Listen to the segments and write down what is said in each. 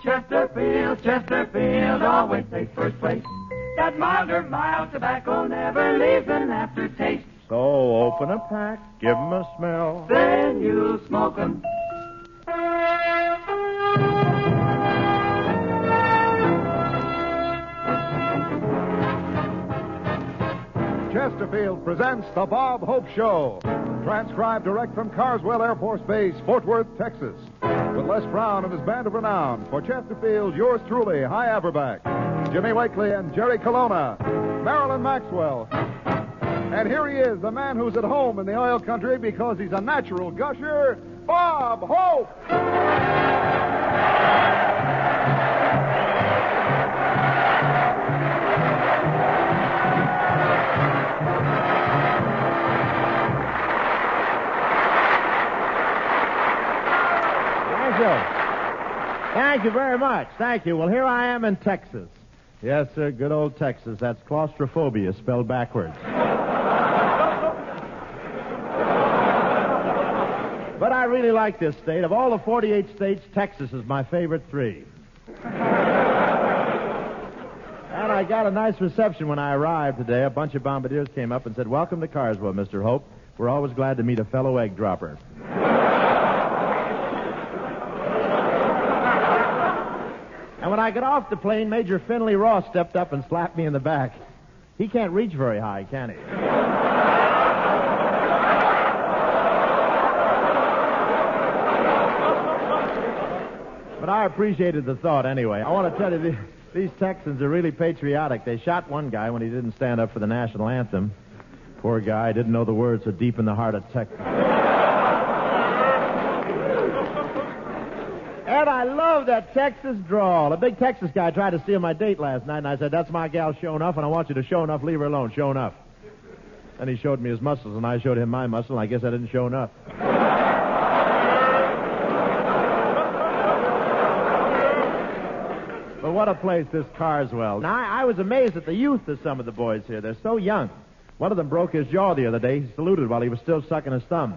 Chesterfield always takes first place. That milder, mild tobacco never leaves an aftertaste. So open a pack, give 'em a smell. Then you smoke 'em. Chesterfield presents The Bob Hope Show. Transcribed direct from Carswell Air Force Base, Fort Worth, Texas. With Les Brown and his band of renown. For Chesterfield, yours truly, Hy Averback, Jimmy Wakely and Jerry Colonna, Marilyn Maxwell. And here he is, the man who's at home in the oil country because he's a natural gusher, Bob Hope. Thank you very much. Thank you. Well, here I am in Texas. Yes, sir, good old Texas. That's claustrophobia spelled backwards. But I really like this state. Of all the 48 states, Texas is my favorite 3. And I got a nice reception when I arrived today. A bunch of bombardiers came up and said, "Welcome to Carswell, Mr. Hope. We're always glad to meet a fellow egg dropper." And when I got off the plane, Major Finley Ross stepped up and slapped me in the back. He can't reach very high, can he? But I appreciated the thought anyway. I want to tell you, these Texans are really patriotic. They shot one guy when he didn't stand up for the national anthem. Poor guy, didn't know the words so deep in the heart of Texas. And I love that Texas drawl. A big Texas guy tried to steal my date last night, and I said, "That's my gal, Show Enough, and I want you to show enough, leave her alone, show enough." Then he showed me his muscles, and I showed him my muscle, and I guess I didn't show enough. But what a place, this Carswell. Now, I was amazed at the youth of some of the boys here. They're so young. One of them broke his jaw the other day. He saluted while he was still sucking his thumb.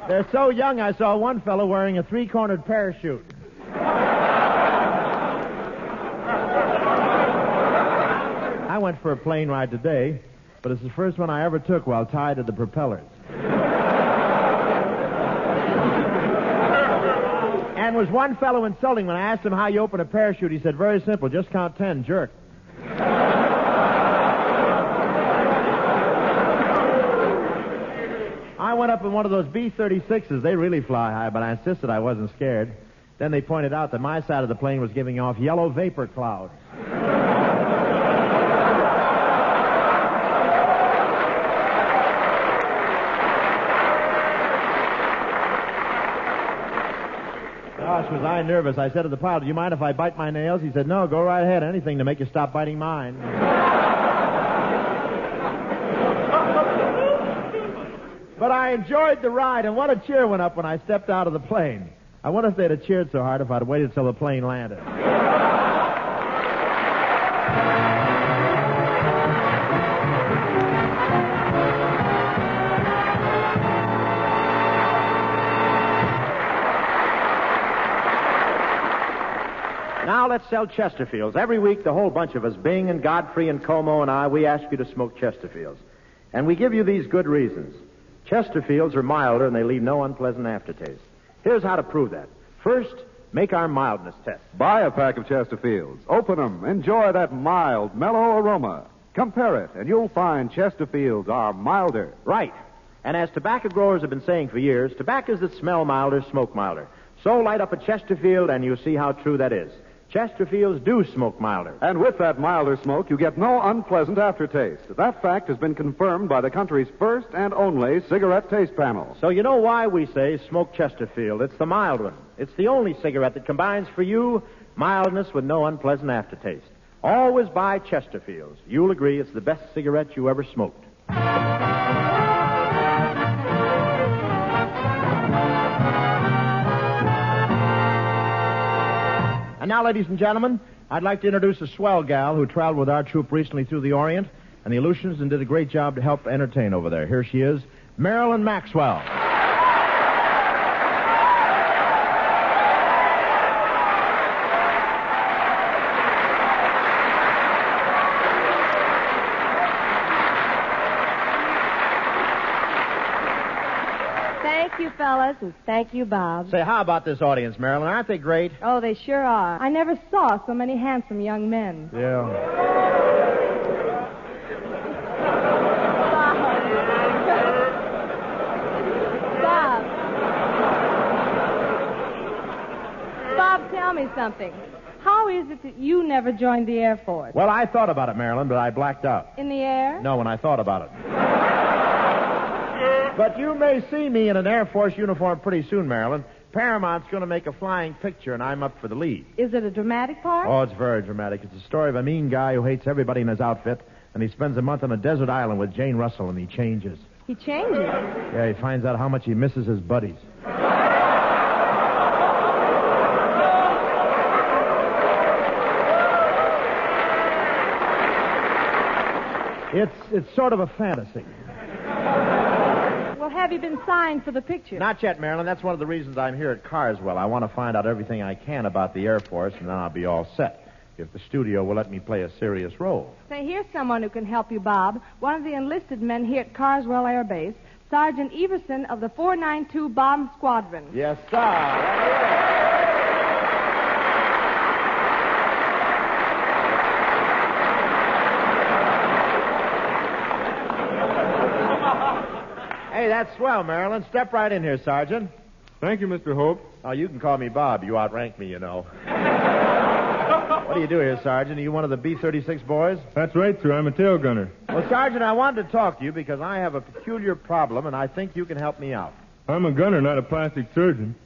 They're so young, I saw one fellow wearing a 3-cornered parachute. I went for a plane ride today, but it's the first one I ever took while tied to the propellers. And was one fellow insulting when I asked him how you open a parachute. He said, "Very simple, just count 10, jerk." I went up in one of those B-36s. They really fly high, but I insisted I wasn't scared. Then they pointed out that my side of the plane was giving off yellow vapor clouds. Gosh, was I nervous. I said to the pilot, "Do you mind if I bite my nails?" He said, "No, go right ahead. Anything to make you stop biting mine." But I enjoyed the ride, and what a cheer went up when I stepped out of the plane. I wonder if they'd have cheered so hard if I'd waited till the plane landed. Now let's sell Chesterfields. Every week, the whole bunch of us, Bing and Godfrey and Como and I, we ask you to smoke Chesterfields. And we give you these good reasons. Chesterfields are milder and they leave no unpleasant aftertaste. Here's how to prove that. First, make our mildness test. Buy a pack of Chesterfields. Open them. Enjoy that mild, mellow aroma. Compare it, and you'll find Chesterfields are milder. Right. And as tobacco growers have been saying for years, tobaccos that smell milder smoke milder. So light up a Chesterfield and you'll see how true that is. Chesterfields do smoke milder. And with that milder smoke, you get no unpleasant aftertaste. That fact has been confirmed by the country's first and only cigarette taste panel. So you know why we say smoke Chesterfield. It's the mild one. It's the only cigarette that combines for you mildness with no unpleasant aftertaste. Always buy Chesterfields. You'll agree it's the best cigarette you ever smoked. And now, ladies and gentlemen, I'd like to introduce a swell gal who traveled with our troop recently through the Orient. and the illusionist did a great job to help entertain over there. Here she is, Marilyn Maxwell. Thank you, fellas, and thank you, Bob. Say, how about this audience, Marilyn? Aren't they great? Oh, they sure are. I never saw so many handsome young men. Yeah. Bob, tell me something. How is it that you never joined the Air Force? Well, I thought about it, Marilyn, but I blacked out. In the air? No, when I thought about it. But you may see me in an Air Force uniform pretty soon, Marilyn. Paramount's going to make a flying picture, and I'm up for the lead. Is it a dramatic part? Oh, it's very dramatic. It's a story of a mean guy who hates everybody in his outfit, and he spends a month on a desert island with Jane Russell, and he changes. He changes? Yeah, he finds out how much he misses his buddies. It's sort of a fantasy. Well, have you been signed for the picture? Not yet, Marilyn. That's one of the reasons I'm here at Carswell. I want to find out everything I can about the Air Force, and then I'll be all set. If the studio will let me play a serious role. Say, here's someone who can help you, Bob. One of the enlisted men here at Carswell Air Base, Sergeant Everson of the 492 Bomb Squadron. Yes, sir. Hey, that's swell, Marilyn. Step right in here, Sergeant. Thank you, Mr. Hope. Oh, you can call me Bob. You outrank me, you know. What do you do here, Sergeant? Are you one of the B-36 boys? That's right, sir. I'm a tail gunner. Well, Sergeant, I wanted to talk to you because I have a peculiar problem, and I think you can help me out. I'm a gunner, not a plastic surgeon.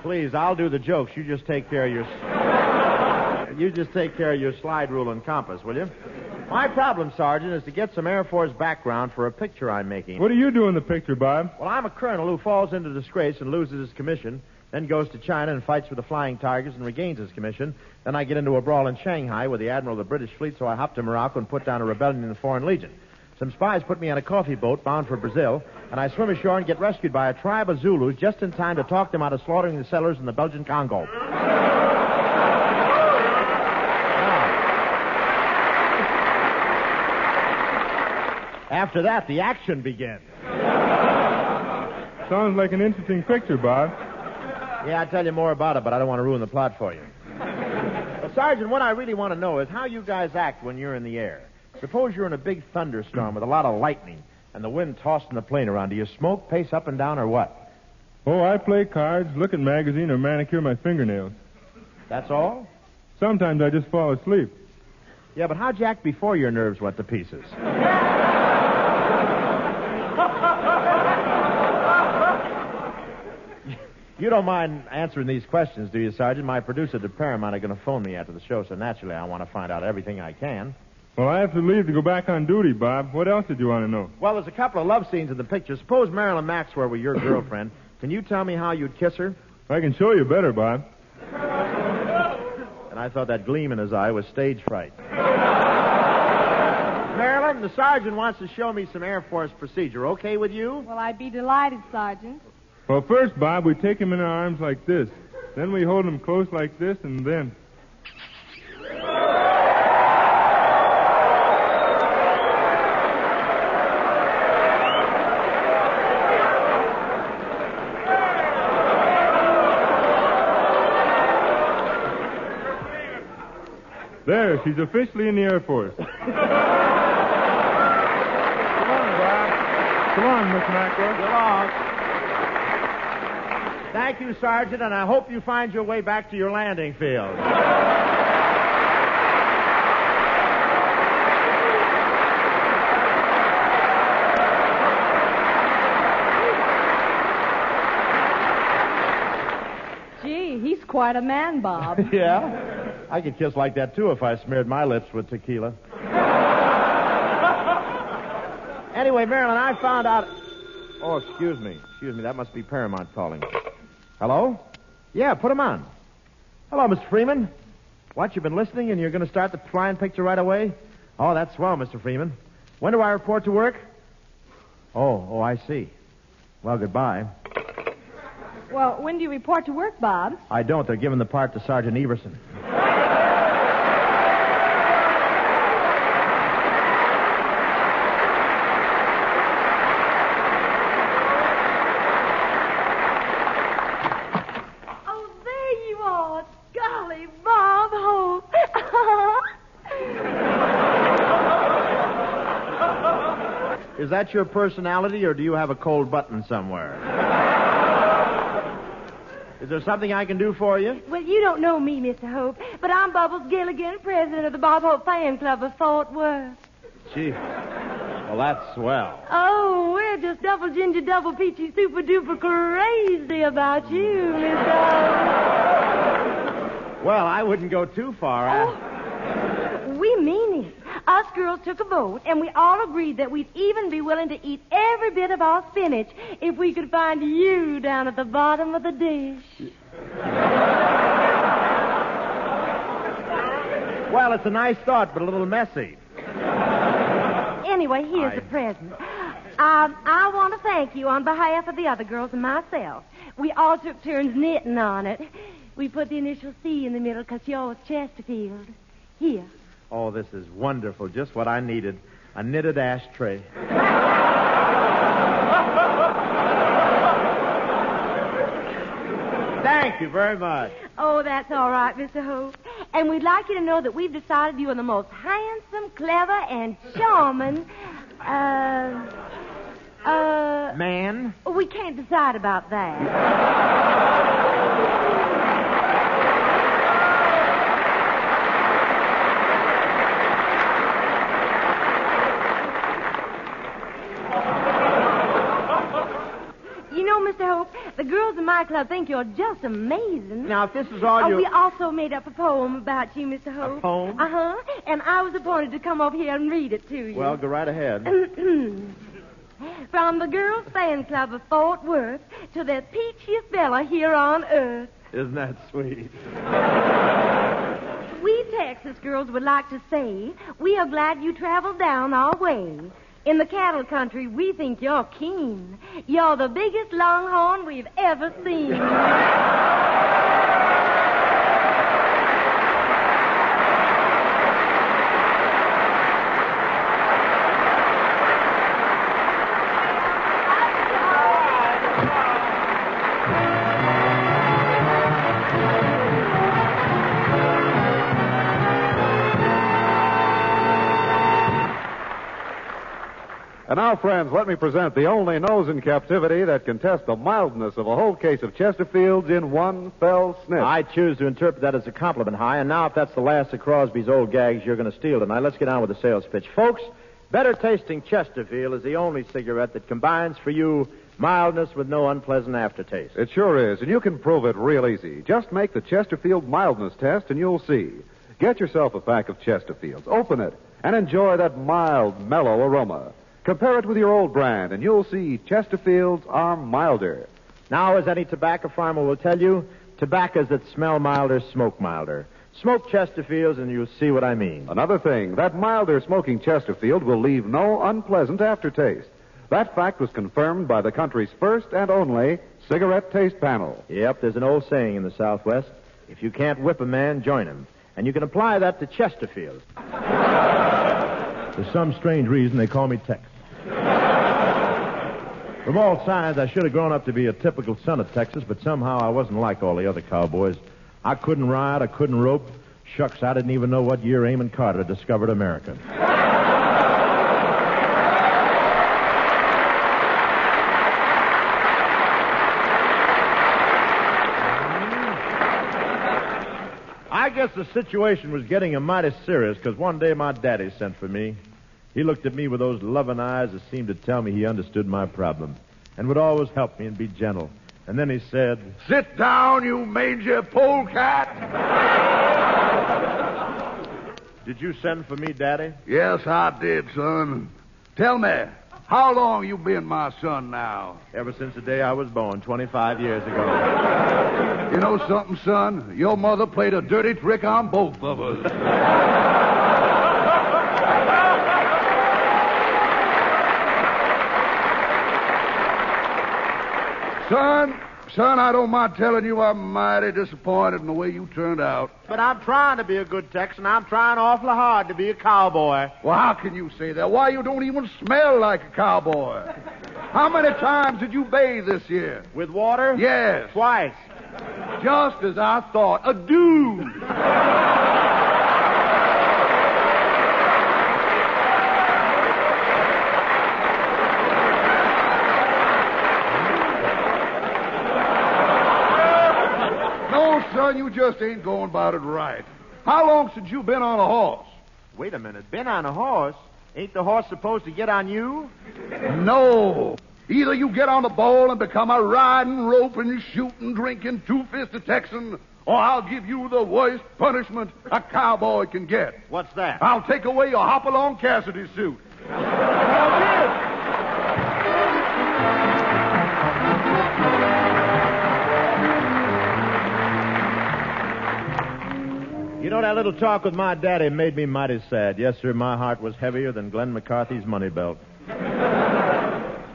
Please, I'll do the jokes. You just take care of your slide rule and compass, will you? My problem, Sergeant, is to get some Air Force background for a picture I'm making. What do you do in the picture, Bob? Well, I'm a colonel who falls into disgrace and loses his commission, then goes to China and fights with the Flying Tigers and regains his commission. Then I get into a brawl in Shanghai with the admiral of the British fleet, so I hop to Morocco and put down a rebellion in the Foreign Legion. Some spies put me on a coffee boat bound for Brazil, and I swim ashore and get rescued by a tribe of Zulus just in time to talk them out of slaughtering the settlers in the Belgian Congo. After that, the action begins. Sounds like an interesting picture, Bob. Yeah, I'll tell you more about it, but I don't want to ruin the plot for you. But, Sergeant, what I really want to know is how you guys act when you're in the air. Suppose you're in a big thunderstorm with a lot of lightning and the wind tossing the plane around. Do you smoke, pace up and down, or what? Oh, I play cards, look at magazine, or manicure my fingernails. That's all? Sometimes I just fall asleep. Yeah, but how'd you act before your nerves went to pieces? You don't mind answering these questions, do you, Sergeant? My producers at Paramount are going to phone me after the show, so naturally I want to find out everything I can. Well, I have to leave to go back on duty, Bob. What else did you want to know? Well, there's a couple of love scenes in the picture. Suppose Marilyn Maxwell were your girlfriend. Can you tell me how you'd kiss her? I can show you better, Bob. And I thought that gleam in his eye was stage fright. Marilyn, the sergeant wants to show me some Air Force procedure. Okay with you? Well, I'd be delighted, Sergeant. Well, first, Bob, we take him in our arms like this. Then we hold him close like this, and then... There, she's officially in the Air Force. Come on, Bob. Come on, Miss Maxwell. Come on. Thank you, Sergeant, and I hope you find your way back to your landing field. Gee, he's quite a man, Bob. Yeah? I could kiss like that, too, if I smeared my lips with tequila. Anyway, Marilyn, I found out... Oh, excuse me. That must be Paramount calling. Hello? Yeah, put him on. Hello, Mr. Freeman. What, you've been listening and you're going to start the flying picture right away? Oh, that's swell, Mr. Freeman. When do I report to work? Oh, I see. Well, goodbye. Well, when do you report to work, Bob? I don't. They're giving the part to Sergeant Everson. Oh, there you are. Golly, Bob Hope. Is that your personality, or do you have a cold button somewhere? Is there something I can do for you? Well, you don't know me, Mr. Hope, but I'm Bubbles Gilligan, president of the Bob Hope Fan Club of Fort Worth. Gee, well, that's swell. Oh, we're just double ginger, double peachy, super duper crazy about you, Mr. Hope. Well, I wouldn't go too far. We mean it. Us girls took a vote, and we all agreed that we'd even be willing to eat every bit of our spinach if we could find you down at the bottom of the dish. Well, it's a nice thought, but a little messy. Anyway, here's the present. I want to thank you on behalf of the other girls and myself. We all took turns knitting on it. We put the initial C in the middle because yours Chesterfield. Here. Oh, this is wonderful. Just what I needed. A knitted ashtray. Thank you very much. Oh, that's all right, Mr. Hope. And we'd like you to know that we've decided you are the most handsome, clever, and charming, Man? We can't decide about that. You know, Mr. Hope, the girls in my club think you're just amazing. Now, if this is all you... We also made up a poem about you, Mr. Hope. A poem? Uh-huh. And I was appointed to come over here and read it to you. Well, go right ahead. From the Girls Fan Club of Fort Worth to the peachiest fella here on earth. Isn't that sweet? We Texas girls would like to say we are glad you traveled down our way. In the cattle country, we think you're keen. You're the biggest longhorn we've ever seen. And now, friends, let me present the only nose in captivity that can test the mildness of a whole case of Chesterfields in one fell sniff. I choose to interpret that as a compliment, High. And now, if that's the last of Crosby's old gags, you're going to steal tonight. Let's get on with the sales pitch. Folks, better tasting Chesterfield is the only cigarette that combines for you mildness with no unpleasant aftertaste. It sure is, and you can prove it real easy. Just make the Chesterfield mildness test, and you'll see. Get yourself a pack of Chesterfields, open it, and enjoy that mild, mellow aroma. Compare it with your old brand, and you'll see Chesterfields are milder. Now, as any tobacco farmer will tell you, tobaccos that smell milder smoke milder. Smoke Chesterfields, and you'll see what I mean. Another thing, that milder smoking Chesterfield will leave no unpleasant aftertaste. That fact was confirmed by the country's first and only cigarette taste panel. Yep, there's an old saying in the Southwest, if you can't whip a man, join him. And you can apply that to Chesterfield. For some strange reason, they call me Tex. From all sides, I should have grown up to be a typical son of Texas, but somehow I wasn't like all the other cowboys. I couldn't ride, I couldn't rope. Shucks, I didn't even know what year Amon Carter discovered America. I guess the situation was getting a mighty serious because one day my daddy sent for me. He looked at me with those loving eyes that seemed to tell me he understood my problem and would always help me and be gentle. And then he said, "Sit down, you mangy polecat." "Did you send for me, Daddy?" "Yes, I did, son. Tell me, how long you been my son now?" "Ever since the day I was born, 25 years ago." You know something, son? Your mother played a dirty trick on both of us. Son, I don't mind telling you I'm mighty disappointed in the way you turned out. But I'm trying to be a good Texan. I'm trying awfully hard to be a cowboy. Well, how can you say that? Why, you don't even smell like a cowboy. How many times did you bathe this year? With water? Yes. Twice. Just as I thought. A dude. No, son, you just ain't going about it right. How long since you been on a horse? Wait a minute. Been on a horse? Ain't the horse supposed to get on you? No. Either you get on the bowl and become a riding, roping, shooting, drinking, two-fisted Texan, or I'll give you the worst punishment a cowboy can get. What's that? I'll take away your Hopalong Cassidy suit. You know, that little talk with my daddy made me mighty sad. Yes, sir, my heart was heavier than Glenn McCarthy's money belt.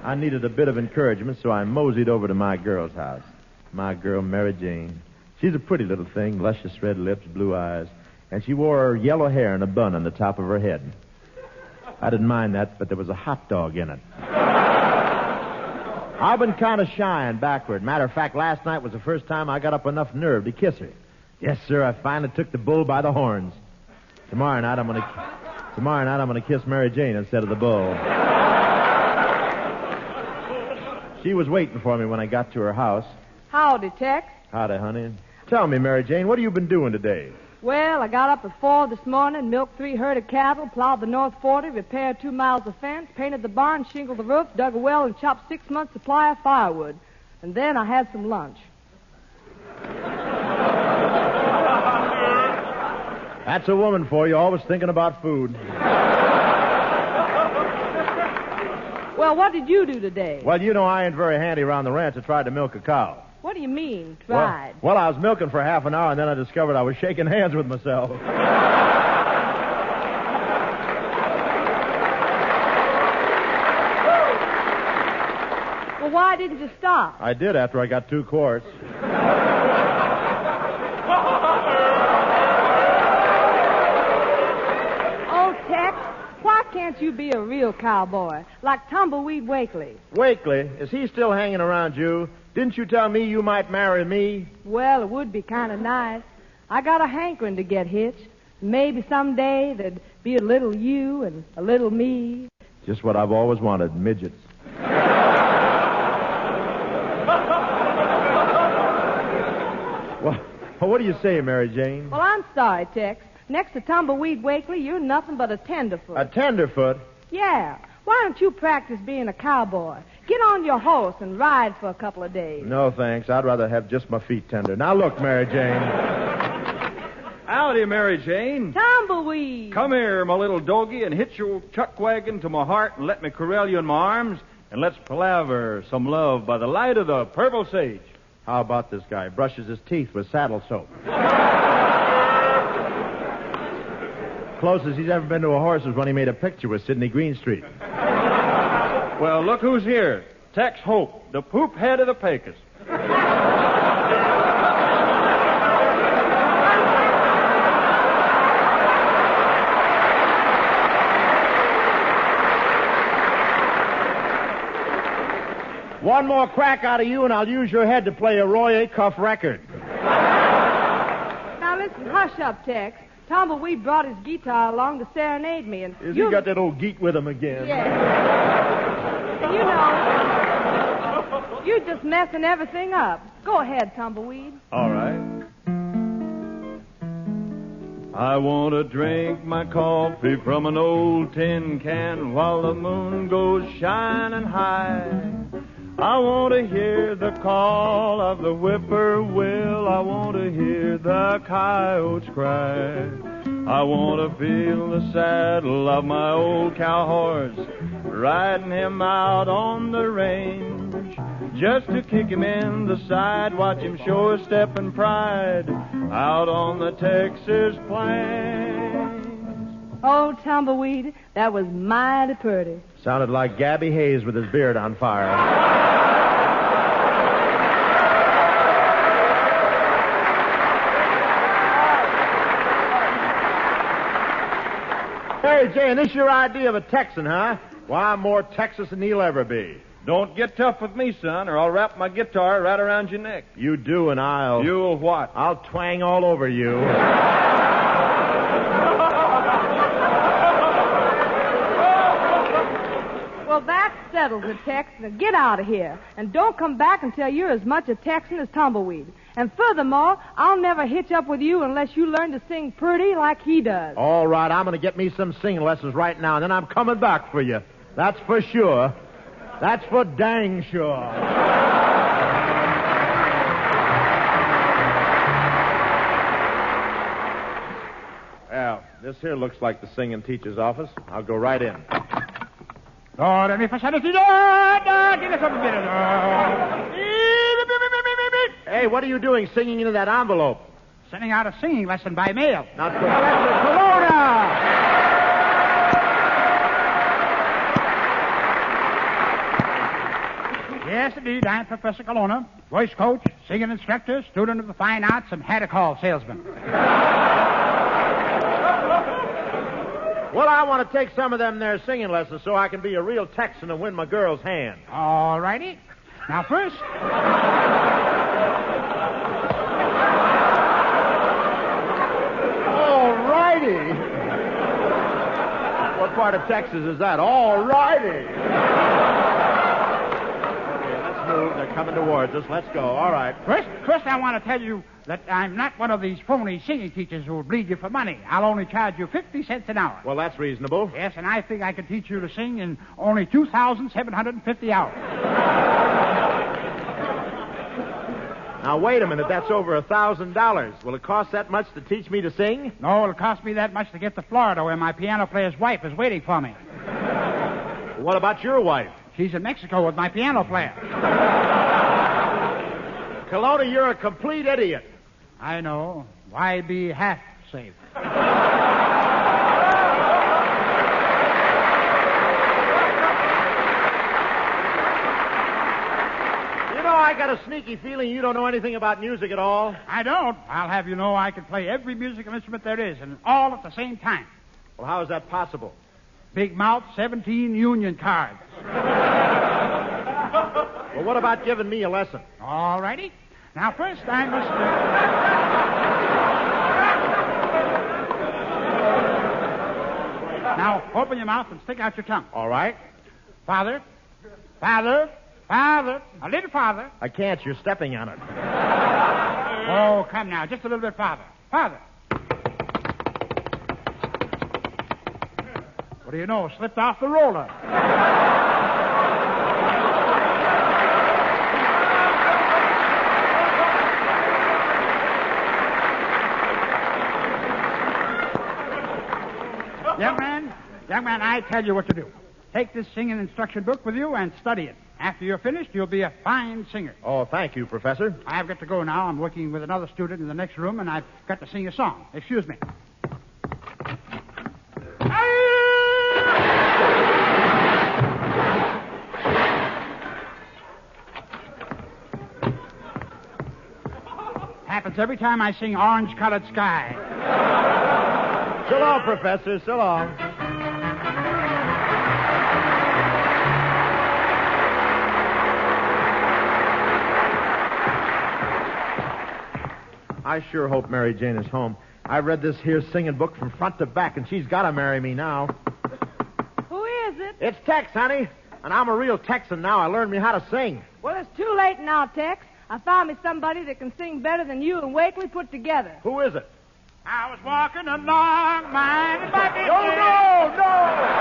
I needed a bit of encouragement, so I moseyed over to my girl's house. My girl, Mary Jane. She's a pretty little thing, luscious red lips, blue eyes, and she wore her yellow hair in a bun on the top of her head. I didn't mind that, but there was a hot dog in it. I've been kind of shy and backward. Matter of fact, last night was the first time I got up enough nerve to kiss her. Yes, sir, I finally took the bull by the horns. Tomorrow night I'm gonna kiss Mary Jane instead of the bull. She was waiting for me when I got to her house. Howdy, Tex. Howdy, honey. Tell me, Mary Jane, what have you been doing today? Well, I got up at 4 this morning, milked 3 herd of cattle, plowed the North 40, repaired 2 miles of fence, painted the barn, shingled the roof, dug a well, and chopped 6 months' supply of firewood. And then I had some lunch. That's a woman for you, always thinking about food. Well, what did you do today? Well, you know I ain't very handy around the ranch. I tried to milk a cow. What do you mean, tried? Well, I was milking for half an hour, and then I discovered I was shaking hands with myself. Well, why didn't you stop? I did after I got 2 quarts. Why can't you be a real cowboy, like Tumbleweed Wakely? Wakely? Is he still hanging around you? Didn't you tell me you might marry me? Well, it would be kind of nice. I got a hankering to get hitched. Maybe someday there'd be a little you and a little me. Just what I've always wanted, midgets. Well, what do you say, Mary Jane? Well, I'm sorry, Tex. Next to Tumbleweed Wakely, you're nothing but a tenderfoot. A tenderfoot? Yeah. Why don't you practice being a cowboy? Get on your horse and ride for a couple of days. No, thanks. I'd rather have just my feet tender. Now, look, Mary Jane. Howdy, Mary Jane. Tumbleweed. Come here, my little doggie, and hitch your chuck wagon to my heart and let me corral you in my arms, and let's palaver some love by the light of the purple sage. How about this guy? Brushes his teeth with saddle soap. Closest he's ever been to a horse was when he made a picture with Sidney Greenstreet. Well, look who's here. Tex Hope, the poop head of the Pecos. One more crack out of you, and I'll use your head to play a Roy Acuff record. Now, listen, hush up, Tex. Tumbleweed brought his guitar along to serenade me, and He got that old geet with him again. Yeah. And you're just messing everything up. Go ahead, Tumbleweed. All right. I want to drink my coffee from an old tin can while the moon goes shining high. I want to hear the call of the whippoorwill. I want to hear the coyotes cry. I want to feel the saddle of my old cow horse, riding him out on the range. just to kick him in the side, watch him show his step and pride out on the Texas plains. Oh, Tumbleweed, that was mighty pretty. Sounded like Gabby Hayes with his beard on fire. Mary Jane, this your idea of a Texan, huh? Well, I'm more Texas than he'll ever be. Don't get tough with me, son, or I'll wrap my guitar right around your neck. You do, and I'll... You'll what? I'll twang all over you. Well, that settles it, Tex. Now get out of here. And don't come back until you're as much a Texan as Tumbleweed. And furthermore, I'll never hitch up with you unless you learn to sing pretty like he does. All right, I'm going to get me some singing lessons right now, and then I'm coming back for you. That's for sure. That's for dang sure. Well, this here looks like the singing teacher's office. I'll go right in. Hey, what are you doing singing into that envelope? Sending out a singing lesson by mail. Not Professor Corona! Yes, indeed. I'm Professor Colonna, voice coach, singing instructor, student of the fine arts, and had-a-call salesman. Well, I want to take some of them there singing lessons so I can be a real Texan and win my girl's hand. All righty. Now, first... All righty. What part of Texas is that? All righty. Okay, let's move. They're coming towards us. Let's go. All right. First, I want to tell you that I'm not one of these phony singing teachers who will bleed you for money. I'll only charge you 50 cents an hour. Well, that's reasonable. Yes, and I think I could teach you to sing in only 2,750 hours. Now, wait a minute. That's over $1,000. Will it cost that much to teach me to sing? No, it'll cost me that much to get to Florida, where my piano player's wife is waiting for me. What about your wife? She's in Mexico with my piano player. Colonna, you're a complete idiot. I know. Why be half safe? I got a sneaky feeling you don't know anything about music at all. I don't. I'll have you know I can play every musical instrument there is, and all at the same time. Well, how is that possible? Big mouth, 17 union cards. Well, what about giving me a lesson? All righty. Now, first I must... Now, open your mouth and stick out your tongue. All right. Father, father, father, a little farther. I can't. You're stepping on it. Oh, come now. Just a little bit farther. Farther. What do you know? Slipped off the roller. Young man, I tell you what to do. Take this singing instruction book with you and study it. After you're finished, you'll be a fine singer. Oh, thank you, Professor. I've got to go now. I'm working with another student in the next room, and I've got to sing a song. Excuse me. Happens every time I sing Orange-Colored Sky. So long, Professor. So long. I sure hope Mary Jane is home. I read this here singing book from front to back, and she's got to marry me now. Who is it? It's Tex, honey. And I'm a real Texan now. I learned me how to sing. Well, it's too late now, Tex. I found me somebody that can sing better than you and Wakely put together. Who is it? I was walking along, minding my business. No!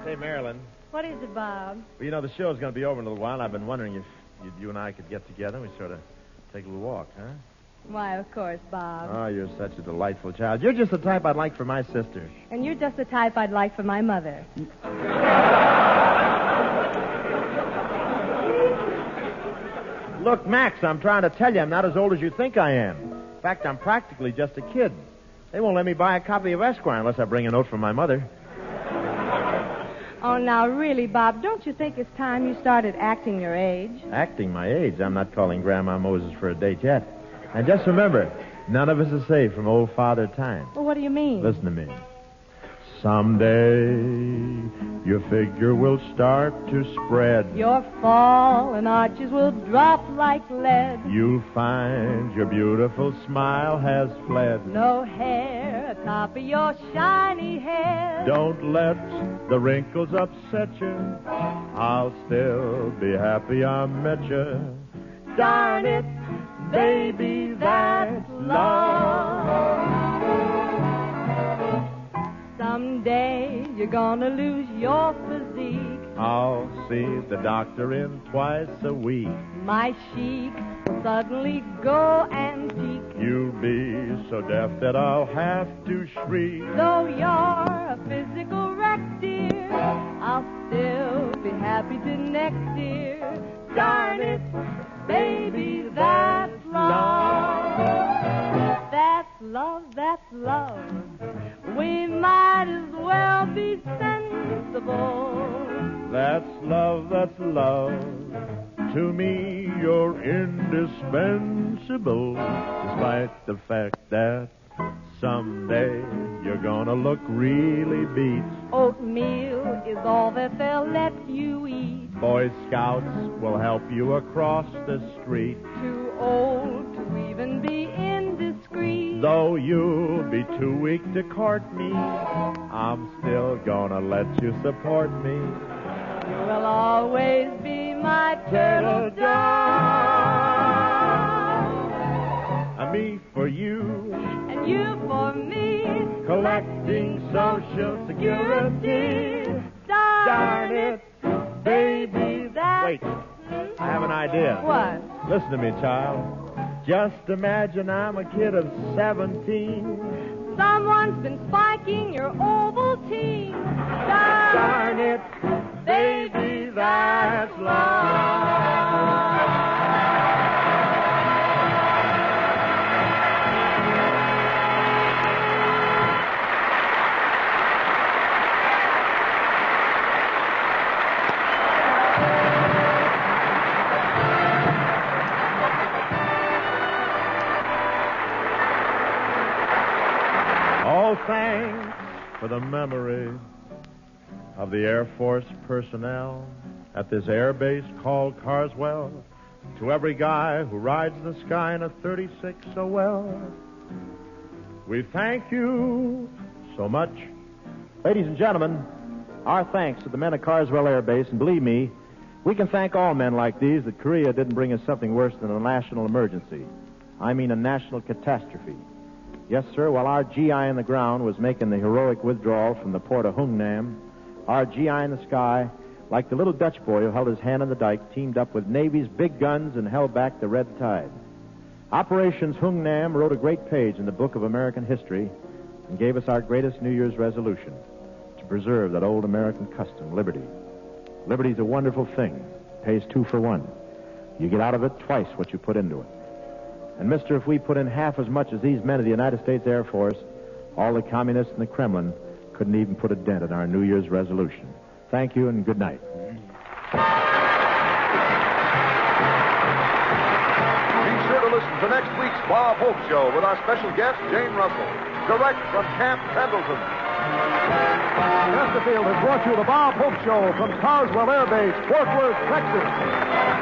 Hey, Marilyn. What is it, Bob? Well, you know, the show's going to be over in a little while. I've been wondering if you and I could get together. We sort of Take a little walk, huh? Why, of course, Bob. Oh, you're such a delightful child. You're just the type I'd like for my sister. And you're just the type I'd like for my mother. Look, Max, I'm trying to tell you I'm not as old as you think I am. In fact, I'm practically just a kid. They won't let me buy a copy of Esquire unless I bring a note from my mother. Oh, now, really, Bob, don't you think it's time you started acting your age? Acting my age? I'm not calling Grandma Moses for a date yet. And just remember, none of us is safe from old Father Time. Well, what do you mean? Listen to me. Someday your figure will start to spread. Your fallen arches will drop like lead. You'll find your beautiful smile has fled. No hair atop of your shiny head. Don't let the wrinkles upset you. I'll still be happy I met you. Darn it, baby, that's love. Someday you're gonna lose your physique. I'll see the doctor in twice a week. My chic will suddenly go antique. You'll be so deaf that I'll have to shriek. Though you're a physical wreck, dear, I'll still be happy till next year. Darn it, baby, that's love. That's love, that's love. We might as well be sensible. That's love, that's love. To me, you're indispensable. Despite the fact that someday you're gonna look really beat. Oatmeal is all that they'll let you eat. Boy Scouts will help you across the street. Too old to even be indiscreet. Though you'll be too weak to court me, I'm still gonna let you support me. You will always be my turtle dove. Me for you, and you for me. Collecting Social Security. Darn it, baby. Wait, I have an idea. What? Listen to me, child. Just imagine I'm a kid of 17. Someone's been spiking your Ovaltine. Darn it, baby, that's love. Oh, thanks for the memory of the Air Force personnel at this air base called Carswell. To every guy who rides the sky in a 36 so well, we thank you so much. Ladies and gentlemen, our thanks to the men at Carswell Air Base, and believe me, we can thank all men like these that Korea didn't bring us something worse than a national emergency. I mean a national catastrophe. Yes, sir, while our GI in the ground was making the heroic withdrawal from the port of Hungnam, our GI in the sky, like the little Dutch boy who held his hand on the dike, teamed up with Navy's big guns and held back the red tide. Operations Hungnam wrote a great page in the book of American history and gave us our greatest New Year's resolution, to preserve that old American custom, liberty. Liberty's a wonderful thing. It pays 2 for 1. You get out of it twice what you put into it. And, mister, if we put in half as much as these men of the United States Air Force, all the communists in the Kremlin couldn't even put a dent in our New Year's resolution. Thank you and good night. Be sure to listen to next week's Bob Hope Show with our special guest, Jane Russell, direct from Camp Pendleton. Chesterfield has brought you the Bob Hope Show from Carswell Air Base, Fort Worth, Texas.